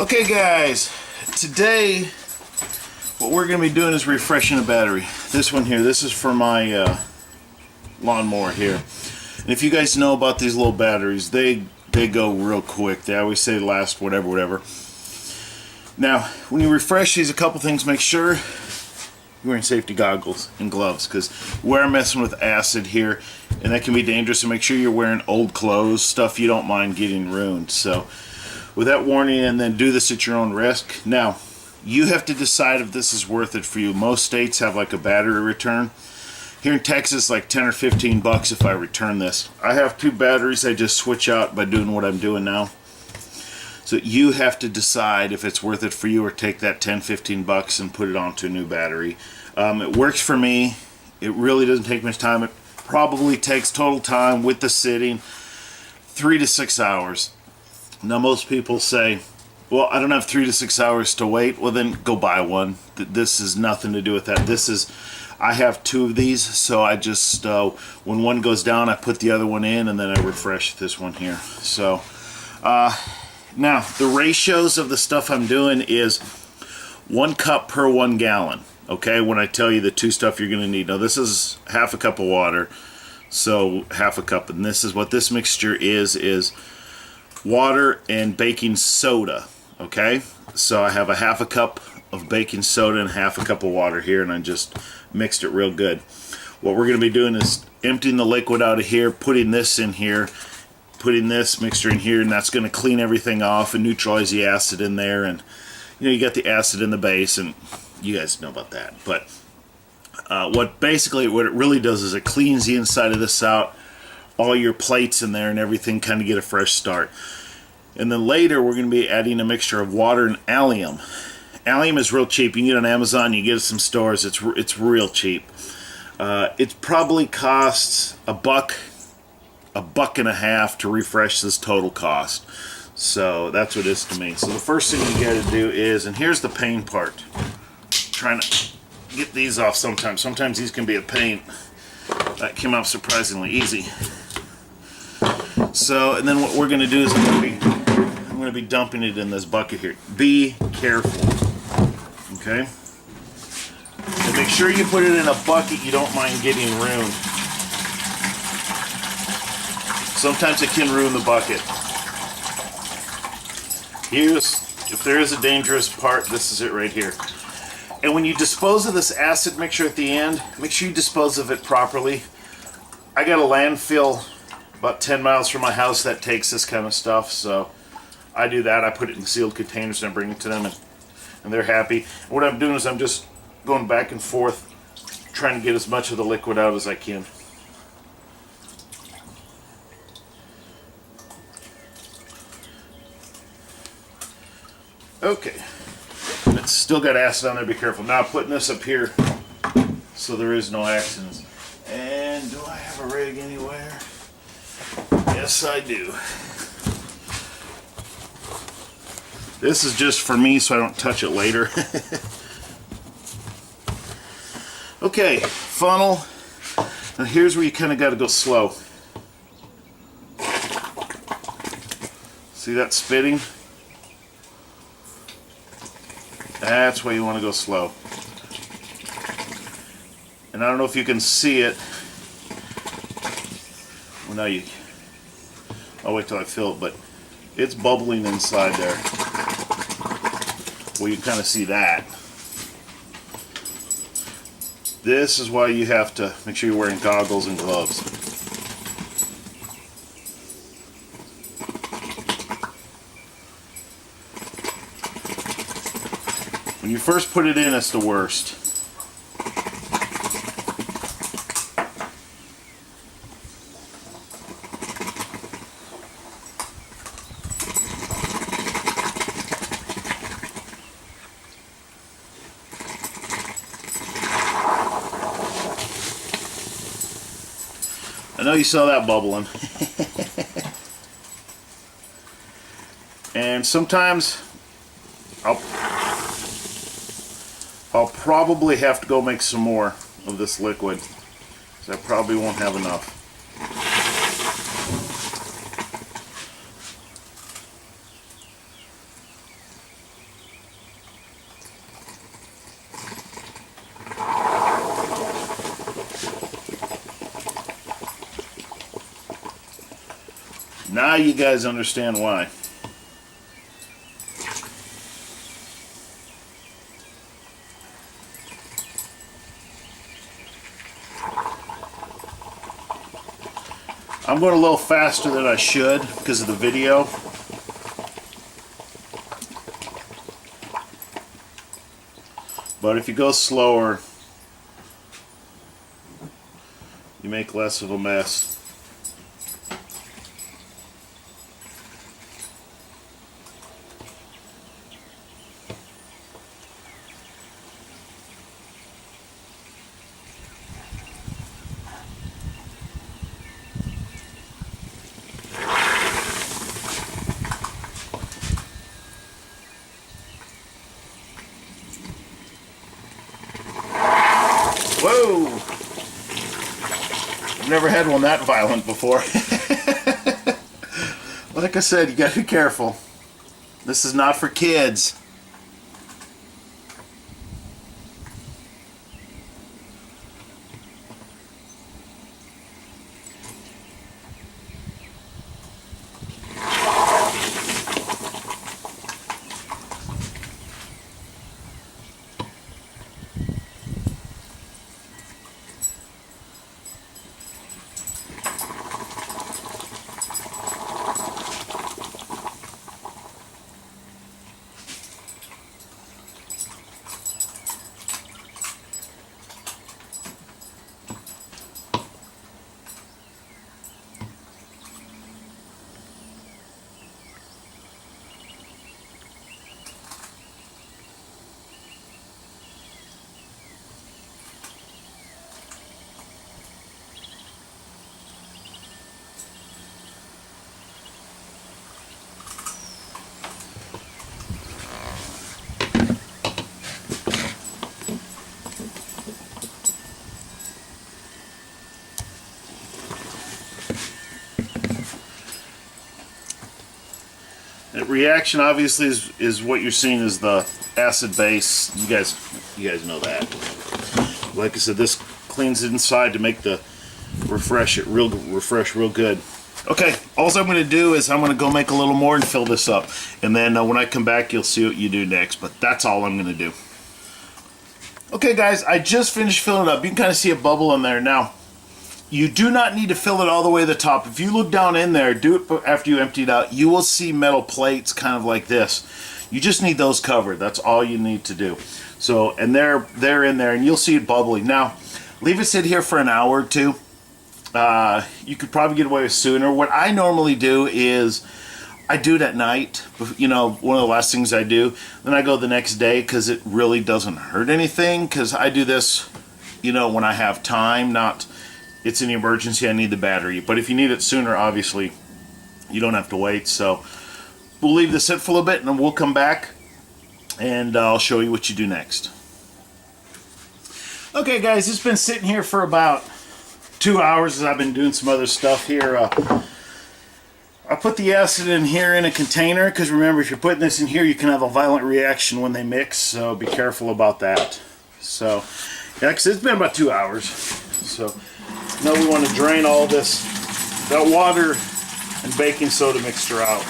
Okay guys, today what we're going to be doing is refreshing a battery. This one here, this is for my lawnmower here. And if you guys know about these little batteries, they go real quick. They always say last whatever. Now, when you refresh these, a couple things. Make sure you're wearing safety goggles and gloves, because we're messing with acid here and that can be dangerous. So make sure you're wearing old clothes, stuff you don't mind getting ruined. So with that warning, and then do this at your own risk. Now, you have to decide if this is worth it for you. Most states have like a battery return. Here in Texas, like 10 or 15 bucks if I return this. I have two batteries I just switch out by doing what I'm doing now. So you have to decide if it's worth it for you, or take that 10, 15 bucks and put it onto a new battery. It works for me. It really doesn't take much time. It probably takes total time with the sitting 3 to 6 hours. Now most people say, well, I don't have 3 to 6 hours to wait. Well, then go buy one. This has nothing to do with that. I have two of these, so I just, when one goes down, I put the other one in, and then I refresh this one here. So, now, the ratios of the stuff I'm doing is 1 cup per 1 gallon, okay, when I tell you the two stuff you're going to need. Now, this is half a cup of water, so half a cup, and this is what this mixture is water and baking soda, okay? So I have a half a cup of baking soda and half a cup of water here, and I just mixed it real good. What we're going to be doing is emptying the liquid out of here, putting this in here, putting this mixture in here, and that's going to clean everything off and neutralize the acid in there. And you know, you got the acid in the base, and you guys know about that. But what it really does is it cleans the inside of this out, all your plates in there and everything, kind of get a fresh start. And then later we're going to be adding a mixture of water and allium. Allium is real cheap. You can get it on Amazon, you get it at some stores. It's real cheap. It probably costs a buck and a half to refresh this total cost. So that's what it is to me. So the first thing you got to do is, and here's the pain part, trying to get these off sometimes. Sometimes these can be a pain. That came out surprisingly easy. So, and then what we're going to do is I'm going to be dumping it in this bucket here. Be careful, okay? And make sure you put it in a bucket you don't mind getting ruined. Sometimes it can ruin the bucket. If there is a dangerous part, this is it right here. And when you dispose of this acid mixture at the end, make sure you dispose of it properly. I got a landfill about 10 miles from my house that takes this kind of stuff, so I do that. I put it in sealed containers and I bring it to them, and they're happy. And what I'm doing is I'm just going back and forth, trying to get as much of the liquid out as I can. Okay, it's still got acid on there, be careful. Now putting this up here so there is no accidents. And do I have a rig anywhere? Yes, I do. This is just for me so I don't touch it later. Okay, funnel. Now here's where you kind of got to go slow. See that spitting? That's why you want to go slow. And I don't know if you can see it. Well, now I'll wait till I fill it, but it's bubbling inside there. Well, you kind of see that. This is why you have to make sure you're wearing goggles and gloves. When you first put it in, it's the worst. I know you saw that bubbling. And sometimes I'll probably have to go make some more of this liquid, because I probably won't have enough. Now you guys understand why. I'm going a little faster than I should because of the video. But if you go slower, you make less of a mess. Whoa! I've never had one that violent before. Like I said, you gotta be careful. This is not for kids. That reaction obviously is what you're seeing is the acid base. You guys know that. Like I said, this cleans it inside to make the refresh real good. Okay, all I'm going to do is I'm going to go make a little more and fill this up. And then when I come back, you'll see what you do next. But that's all I'm going to do. Okay, guys, I just finished filling it up. You can kind of see a bubble in there. Now, you do not need to fill it all the way to the top. If you look down in there, do it after you empty it out, you will see metal plates kind of like this. You just need those covered. That's all you need to do. So, and they're in there, and you'll see it bubbling. Now, leave it sit here for an hour or two. You could probably get away with sooner. What I normally do is I do it at night. You know, one of the last things I do. Then I go the next day because it really doesn't hurt anything. Because I do this, you know, when I have time, not it's an emergency, I need the battery. But if you need it sooner, obviously, you don't have to wait. So we'll leave this sit for a little bit, and then we'll come back, and I'll show you what you do next. Okay, guys, it's been sitting here for about 2 hours as I've been doing some other stuff here. I put the acid in here in a container, because remember, if you're putting this in here, you can have a violent reaction when they mix, so be careful about that. So, yeah, because it's been about 2 hours. So now we want to drain all that water and baking soda mixture out.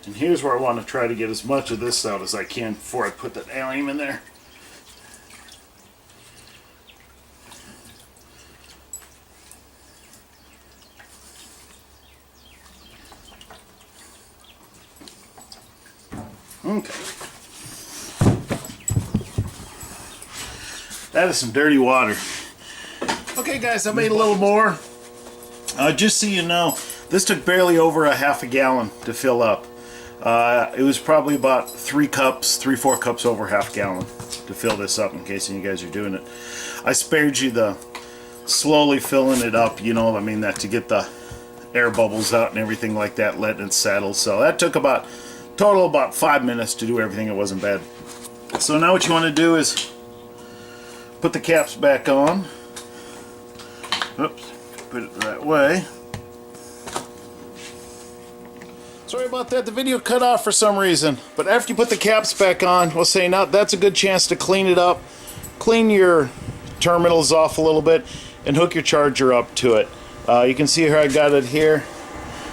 And here's where I want to try to get as much of this out as I can before I put that allium in there. Okay. That is some dirty water. Okay, guys, I made a little more. Just so you know, this took barely over a half a gallon to fill up. It was probably about 4 cups over half gallon to fill this up, in case you guys are doing it. I spared you the slowly filling it up, you know, I mean, that to get the air bubbles out and everything like that, letting it settle. So that took about 5 minutes to do everything. It wasn't bad. So now what you want to do is put the caps back on. Oops, put it the right way. Sorry about that, the video cut off for some reason. But after you put the caps back on, we'll say now that's a good chance to clean it up. Clean your terminals off a little bit and hook your charger up to it. You can see here I got it here.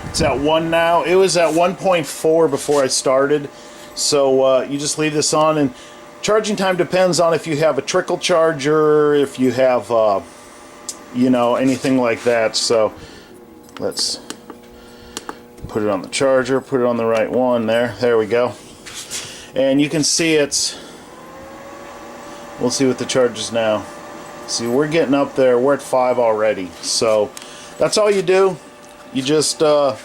It's at 1 now. It was at 1.4 before I started. So you just leave this on, and charging time depends on if you have a trickle charger, if you have you know, anything like that. So let's put it on the charger, put it on the right one there we go. And you can see we'll see what the charge is now. See, we're getting up there, we're at 5 already. So that's all you do. You just put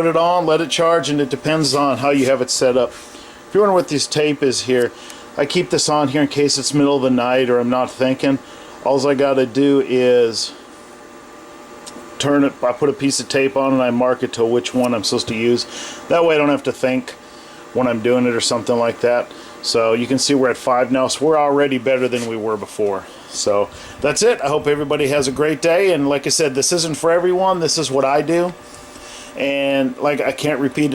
it on, let it charge, and it depends on how you have it set up. If you're wondering what this tape is here, I keep this on here in case it's middle of the night or I'm not thinking. All I gotta do is turn it, I put a piece of tape on and I mark it to which one I'm supposed to use. That way I don't have to think when I'm doing it or something like that. So you can see we're at 5 now, so we're already better than we were before. So that's it. I hope everybody has a great day, and like I said, this isn't for everyone. This is what I do, and like I can't repeat it